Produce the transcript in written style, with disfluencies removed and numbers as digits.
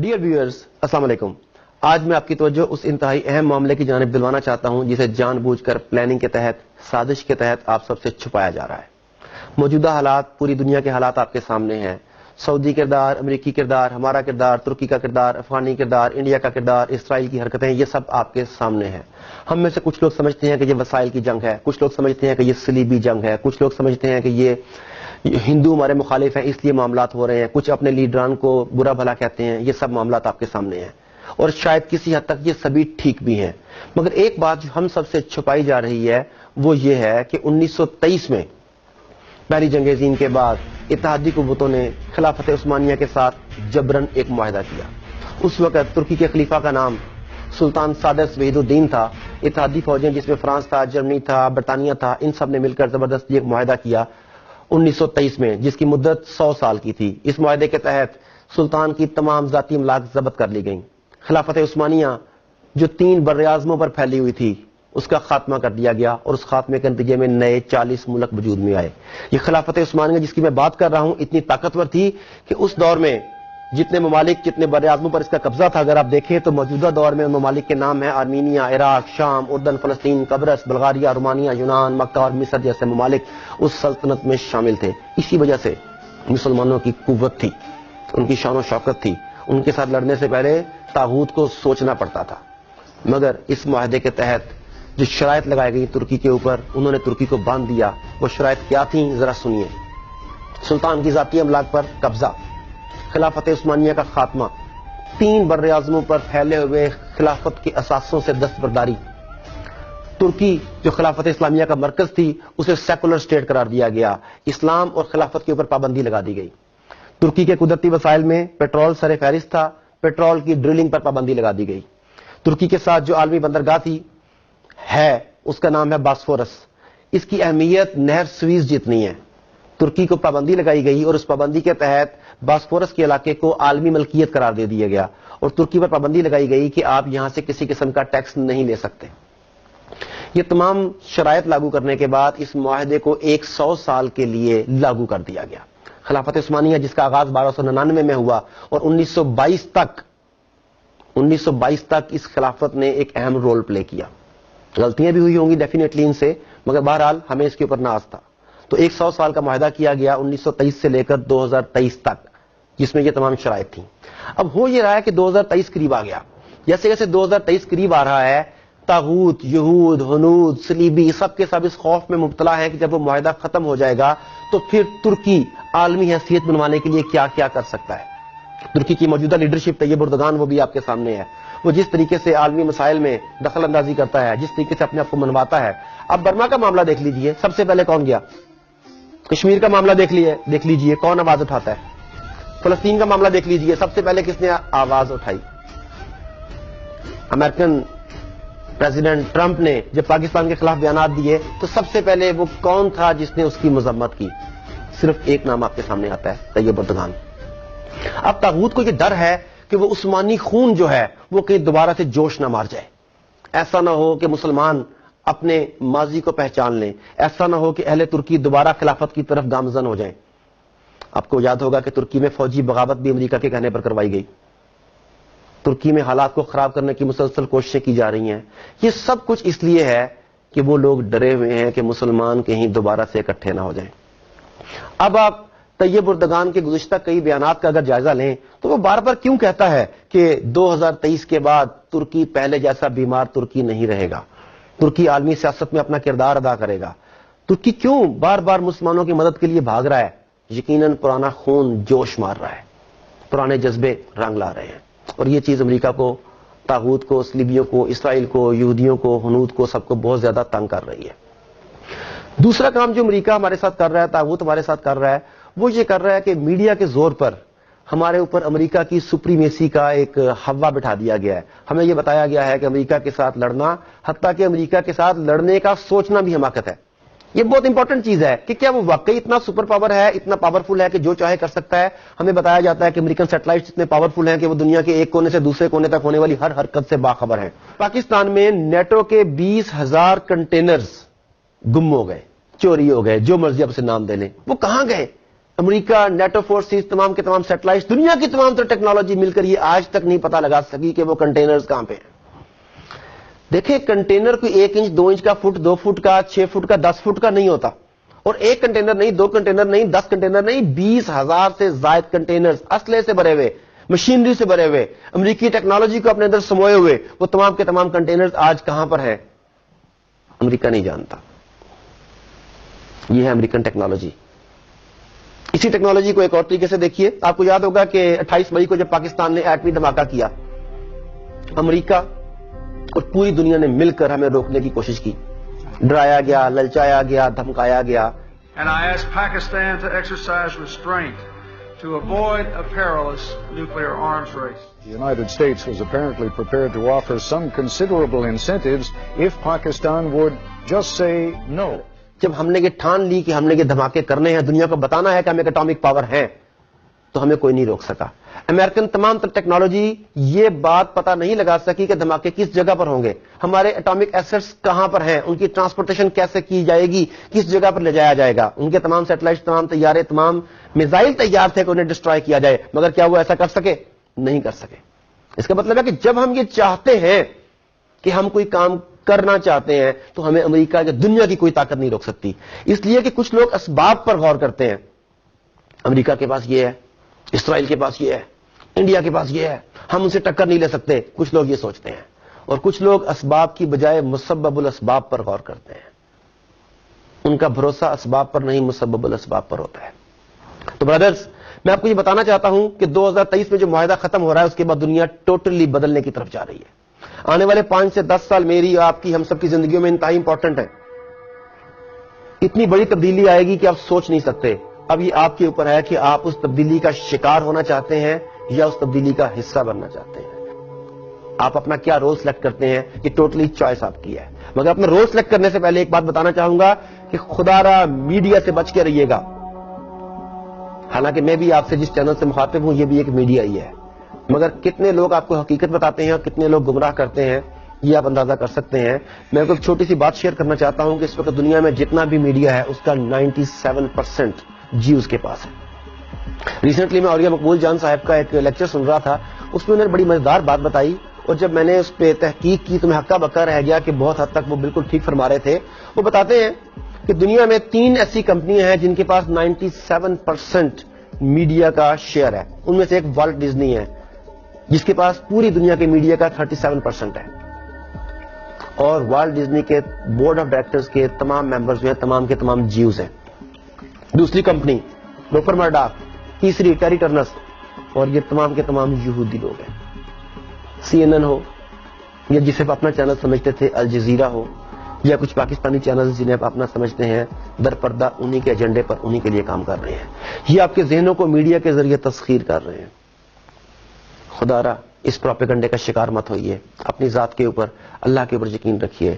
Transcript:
Dear viewers, السلام علیکم۔ آج میں آپ کی توجہ اس انتہائی اہم معاملے کی جانب دلوانا چاہتا ہوں جسے جان بوجھ کر پلاننگ کے تحت، سازش کے تحت آپ سب سے چھپایا جا رہا ہے۔ موجودہ حالات، پوری دنیا کے حالات آپ کے سامنے ہیں۔ سعودی کردار، امریکی کردار، ہمارا کردار، ترکی کا کردار، افغانی کردار، انڈیا کا کردار، اسرائیل کی حرکتیں، یہ سب آپ کے سامنے ہیں۔ ہم میں سے کچھ لوگ سمجھتے ہیں کہ یہ وسائل کی جنگ ہے، کچھ لوگ سمجھتے ہیں کہ یہ صلیبی جنگ ہے، کچھ لوگ سمجھتے ہیں کہ یہ ہندو ہمارے مخالف ہیں اس لیے معاملات ہو رہے ہیں، کچھ اپنے لیڈران کو برا بھلا کہتے ہیں۔ یہ سب معاملات آپ کے سامنے ہیں اور شاید کسی حد تک یہ سبھی ٹھیک بھی ہیں، مگر ایک بات جو ہم سب سے چھپائی جا رہی ہے وہ یہ ہے کہ 1923 میں پہلی جنگ عظیم کے بعد اتحادی قوتوں نے خلافت عثمانیہ کے ساتھ جبرن ایک معاہدہ کیا۔ اس وقت ترکی کے خلیفہ کا نام سلطان سادس وحید الدین تھا۔ اتحادی فوجیں جس میں فرانس تھا، جرمنی تھا، برطانیہ تھا، ان سب نے مل کر زبردستی ایک معاہدہ کیا 1923 میں، جس کی مدت 100 سال کی تھی۔ اس معاہدے کے تحت سلطان کی تمام ذاتی املاک ضبط کر لی گئیں۔ خلافت عثمانیہ جو 3 براعظموں پر پھیلی ہوئی تھی اس کا خاتمہ کر دیا گیا اور اس خاتمے کے نتیجے میں نئے 40 ملک وجود میں آئے۔ یہ خلافت عثمانیہ جس کی میں بات کر رہا ہوں اتنی طاقتور تھی کہ اس دور میں جتنے ممالک، جتنے براعظموں پر اس کا قبضہ تھا، اگر آپ دیکھیں تو موجودہ دور میں ان ممالک کے نام ہیں آرمینیا، عراق، شام، اردن، فلسطین، قبرص، بلغاریہ، رومانیہ، یونان، مکہ اور مصر جیسے ممالک اس سلطنت میں شامل تھے۔ اسی وجہ سے مسلمانوں کی قوت تھی، ان کی شان و شوکت تھی۔ ان کے ساتھ لڑنے سے پہلے طاغوت کو سوچنا پڑتا تھا، مگر اس معاہدے کے تحت جو شرائط لگائی گئی ترکی کے اوپر، انہوں نے ترکی کو باندھ دیا۔ وہ شرائط کیا تھیں ذرا سنیے۔ سلطان کی ذاتی املاک پر قبضہ، خلافت عثمانیہ کا خاتمہ، 3 براعظموں پر پھیلے ہوئے خلافت کے اثاثوں سے دستبرداری، ترکی جو خلافت اسلامیہ کا مرکز تھی اسے سیکولر اسٹیٹ قرار دیا گیا، اسلام اور خلافت کے اوپر پابندی لگا دی گئی۔ ترکی کے قدرتی وسائل میں پیٹرول سر فہرست تھا، پیٹرول کی ڈرلنگ پر پابندی لگا دی گئی۔ ترکی کے ساتھ جو عالمی بندرگاہ تھی ہے اس کا نام ہے باسفورس۔ اس کی اہمیت نہر سویز جتنی ہے۔ ترکی کو پابندی لگائی گئی اور اس پابندی کے تحت باسفورس کے علاقے کو عالمی ملکیت قرار دے دیا گیا اور ترکی پر پابندی لگائی گئی کہ آپ یہاں سے کسی قسم کا ٹیکس نہیں لے سکتے۔ یہ تمام شرائط لاگو کرنے کے بعد اس معاہدے کو 100 سال کے لیے لاگو کر دیا گیا۔ خلافت عثمانیہ جس کا آغاز 1299 میں ہوا اور 1922 تک اس خلافت نے ایک اہم رول پلے کیا۔ غلطیاں بھی ہوئی ہوں گی ڈیفینیٹلی ان سے، مگر بہرحال ہمیں اس کے اوپر ناز تھا۔ تو 100 سال کا معاہدہ کیا گیا 1923 سے لے کر 2023 تک، جس میں یہ تمام شرائط تھیں۔ اب ہو یہ رہا ہے کہ 2023 قریب آ گیا۔ جیسے جیسے 2023 قریب آ رہا ہے، طاغوت، یہود، ہنود، صلیبی سب کے سب اس خوف میں مبتلا ہیں کہ جب وہ معاہدہ ختم ہو جائے گا تو پھر ترکی عالمی حیثیت بنوانے کے لیے کیا کیا کر سکتا ہے۔ ترکی کی موجودہ لیڈرشپ طیب اردگان وہ بھی آپ کے سامنے ہے۔ وہ جس طریقے سے عالمی مسائل میں دخل اندازی کرتا ہے، جس طریقے سے اپنے آپ کو منواتا ہے۔ اب برما کا معاملہ دیکھ لیجئے، سب سے پہلے کون گیا؟ کشمیر کا معاملہ دیکھ لیجئے کون آواز اٹھاتا ہے؟ فلسطین کا معاملہ دیکھ لیجئے، سب سے پہلے کس نے آواز اٹھائی؟ امریکن پریزیڈنٹ ٹرمپ نے جب پاکستان کے خلاف بیانات دیے تو سب سے پہلے وہ کون تھا جس نے اس کی مذمت کی؟ صرف ایک نام آپ کے سامنے آتا ہے، طیب اردگان۔ اب طاغوت کو یہ ڈر ہے کہ وہ عثمانی خون جو ہے وہ کہیں دوبارہ سے جوش نہ مار جائے۔ ایسا نہ ہو کہ مسلمان اپنے ماضی کو پہچان لیں، ایسا نہ ہو کہ اہل ترکی دوبارہ خلافت کی طرف گامزن ہو جائیں۔ آپ کو یاد ہوگا کہ ترکی میں فوجی بغاوت بھی امریکہ کے کہنے پر کروائی گئی۔ ترکی میں حالات کو خراب کرنے کی مسلسل کوششیں کی جا رہی ہیں۔ یہ سب کچھ اس لیے ہے کہ وہ لوگ ڈرے ہوئے ہیں کہ مسلمان کہیں دوبارہ سے اکٹھے نہ ہو جائیں۔ اب آپ طیب اردگان کے گزشتہ کئی بیانات کا اگر جائزہ لیں تو وہ بار بار کیوں کہتا ہے کہ 2023 کے بعد ترکی پہلے جیسا بیمار ترکی نہیں رہے گا، ترکی عالمی سیاست میں اپنا کردار ادا کرے گا؟ ترکی کیوں بار بار مسلمانوں کی مدد کے لیے بھاگ رہا ہے؟ یقیناً پرانا خون جوش مار رہا ہے، پرانے جذبے رنگ لا رہے ہیں، اور یہ چیز امریکہ کو، طاغوت کو، صلیبیوں کو، اسرائیل کو، یہودیوں کو، ہنود کو، سب کو بہت زیادہ تنگ کر رہی ہے۔ دوسرا کام جو امریکہ ہمارے ساتھ کر رہا ہے، طاغوت ہمارے ساتھ کر رہا ہے، وہ یہ کر رہا ہے کہ میڈیا کے زور پر ہمارے اوپر امریکہ کی سپریمیسی کا ایک ہوا بٹھا دیا گیا ہے۔ ہمیں یہ بتایا گیا ہے کہ امریکہ کے ساتھ لڑنا، حتیٰ کہ امریکہ کے ساتھ لڑنے کا سوچنا بھی حماقت ہے۔ یہ بہت امپورٹنٹ چیز ہے کہ کیا وہ واقعی اتنا سپر پاور ہے، اتنا پاورفل ہے کہ جو چاہے کر سکتا ہے؟ ہمیں بتایا جاتا ہے کہ امریکن سیٹلائٹس اتنے پاورفل ہیں کہ وہ دنیا کے ایک کونے سے دوسرے کونے تک ہونے والی ہر حرکت سے باخبر ہیں۔ پاکستان میں نیٹو کے 20,000 کنٹینرز گم ہو گئے، چوری ہو گئے، جو مرضی اب سے نام دے لیں۔ وہ کہاں گئے؟ امریکہ، نیٹو فورسز، تمام کے تمام سیٹلائٹ، دنیا کی تمام تر ٹیکنالوجی مل کر یہ آج تک نہیں پتا لگا سکی کہ وہ کنٹینرز کہاں پہ ہیں۔ دیکھیں کنٹینر کوئی 1 انچ 2 انچ کا، فٹ 2 فٹ کا، 6 فٹ کا، 10 فٹ کا نہیں ہوتا، اور ایک کنٹینر نہیں، 2 کنٹینر نہیں، 10 کنٹینر نہیں، 20,000 سے زائد کنٹینرز اسلحے سے بھرے ہوئے، مشینری سے بھرے ہوئے، امریکی ٹیکنالوجی کو اپنے اندر سموئے ہوئے، وہ تمام کے تمام کنٹینرز آج کہاں پر ہیں امریکہ نہیں جانتا۔ یہ ہے امریکن ٹیکنالوجی۔ اسی ٹیکنالوجی کو ایک اور طریقے سے دیکھیے، آپ کو یاد ہوگا کہ 28 مئی کو جب پاکستان نے ایٹمی دھماکہ کیا، امریکہ اور پوری دنیا نے مل کر ہمیں روکنے کی کوشش کی، ڈرایا گیا، للچایا گیا، دھمکایا گیا۔ And I ask Pakistan to exercise restraint to avoid a perilous nuclear arms race. The United States was apparently prepared to offer some considerable incentives if Pakistan would just say no. جب ہم نے یہ ٹھان لی کہ ہم نے یہ دھماکے کرنے ہیں، دنیا کو بتانا ہے کہ ہم ایک اٹامک پاور ہیں، تو ہمیں کوئی نہیں روک سکا۔ امریکن تمام تر ٹیکنالوجی یہ بات پتہ نہیں لگا سکی کہ دھماکے کس جگہ پر ہوں گے، ہمارے اٹامک ایسٹس کہاں پر ہیں، ان کی ٹرانسپورٹیشن کیسے کی جائے گی، کس جگہ پر لے جایا جائے گا۔ ان کے تمام سیٹلائٹ، تمام طیارے، تمام میزائل تیار تھے کہ انہیں ڈسٹرائے کیا جائے، مگر کیا وہ ایسا کر سکے؟ نہیں کر سکے۔ اس کا مطلب ہے کہ جب ہم یہ چاہتے ہیں کہ ہم کوئی کام کرنا چاہتے ہیں تو ہمیں امریکہ یا دنیا کی کوئی طاقت نہیں روک سکتی۔ اس لیے کہ کچھ لوگ اسباب پر غور کرتے ہیں، امریکہ کے پاس یہ ہے، اسرائیل کے پاس یہ ہے، انڈیا کے پاس یہ ہے، ہم ان سے ٹکر نہیں لے سکتے، کچھ لوگ یہ سوچتے ہیں، اور کچھ لوگ اسباب کی بجائے مسبب الاسباب پر غور کرتے ہیں۔ ان کا بھروسہ اسباب پر نہیں، مسبب الاسباب پر ہوتا ہے۔ تو برادرز، میں آپ کو یہ بتانا چاہتا ہوں کہ 2023 میں جو معاہدہ ختم ہو رہا ہے اس کے بعد دنیا ٹوٹلی بدلنے کی طرف جا رہی ہے۔ آنے والے 5 سے 10 سال میری اور آپ کی، ہم سب کی زندگیوں میں انتہائی امپورٹنٹ ہے۔ اتنی بڑی تبدیلی آئے گی کہ آپ سوچ نہیں سکتے۔ اب یہ آپ کے اوپر ہے کہ آپ اس تبدیلی کا شکار ہونا چاہتے ہیں یا اس تبدیلی کا حصہ بننا چاہتے ہیں۔ آپ اپنا کیا رول سلیکٹ کرتے ہیں، یہ ٹوٹلی چوائس آپ کی ہے۔ مگر اپنا رول سلیکٹ کرنے سے پہلے ایک بات بتانا چاہوں گا کہ خدا را میڈیا سے بچ کے رہیے گا۔ حالانکہ میں بھی آپ سے جس چینل سے مخاطب ہوں، یہ بھی ایک میڈیا ہی ہے، مگر کتنے لوگ آپ کو حقیقت بتاتے ہیں اور کتنے لوگ گمراہ کرتے ہیں، یہ آپ اندازہ کر سکتے ہیں۔ میں کو ایک چھوٹی سی بات شیئر کرنا چاہتا ہوں کہ اس وقت دنیا میں جتنا بھی میڈیا ہے اس کا 97% جی اس کے پاس ہے۔ ریسنٹلی میں اولیاء مقبول جان صاحب کا ایک لیکچر سن رہا تھا، اس میں انہوں نے بڑی مزیدار بات بتائی، اور جب میں نے اس پہ تحقیق کی تو میں ہکا بکا رہ گیا کہ بہت حد تک وہ بالکل ٹھیک فرما رہے تھے۔ وہ بتاتے ہیں کہ دنیا میں 3 ایسی کمپنیاں ہیں جن کے پاس 97% میڈیا کا شیئر ہے۔ ان میں سے ایک والٹ ڈزنی ہے جس کے پاس پوری دنیا کے میڈیا کا 37% ہے، اور والٹ ڈزنی کے بورڈ آف ڈائریکٹرز کے تمام ممبرز جو ہیں تمام کے تمام جیوز ہیں۔ دوسری کمپنی روپر مرڈاک، تیسری ٹیری ٹرنرس، اور یہ تمام کے تمام یہودی لوگ ہیں۔ CNN ہو یا جسے آپ اپنا چینل سمجھتے تھے، الجزیرہ ہو یا کچھ پاکستانی چینلز جنہیں آپ اپنا سمجھتے ہیں، در پردہ انہی کے ایجنڈے پر انہی کے لیے کام کر رہے ہیں۔ یہ آپ کے ذہنوں کو میڈیا کے ذریعے تسخیر کر رہے ہیں۔ خدا را اس پروپیگنڈے کا شکار مت ہوئیے، اپنی ذات کے اوپر، اللہ کے اوپر یقین رکھیے۔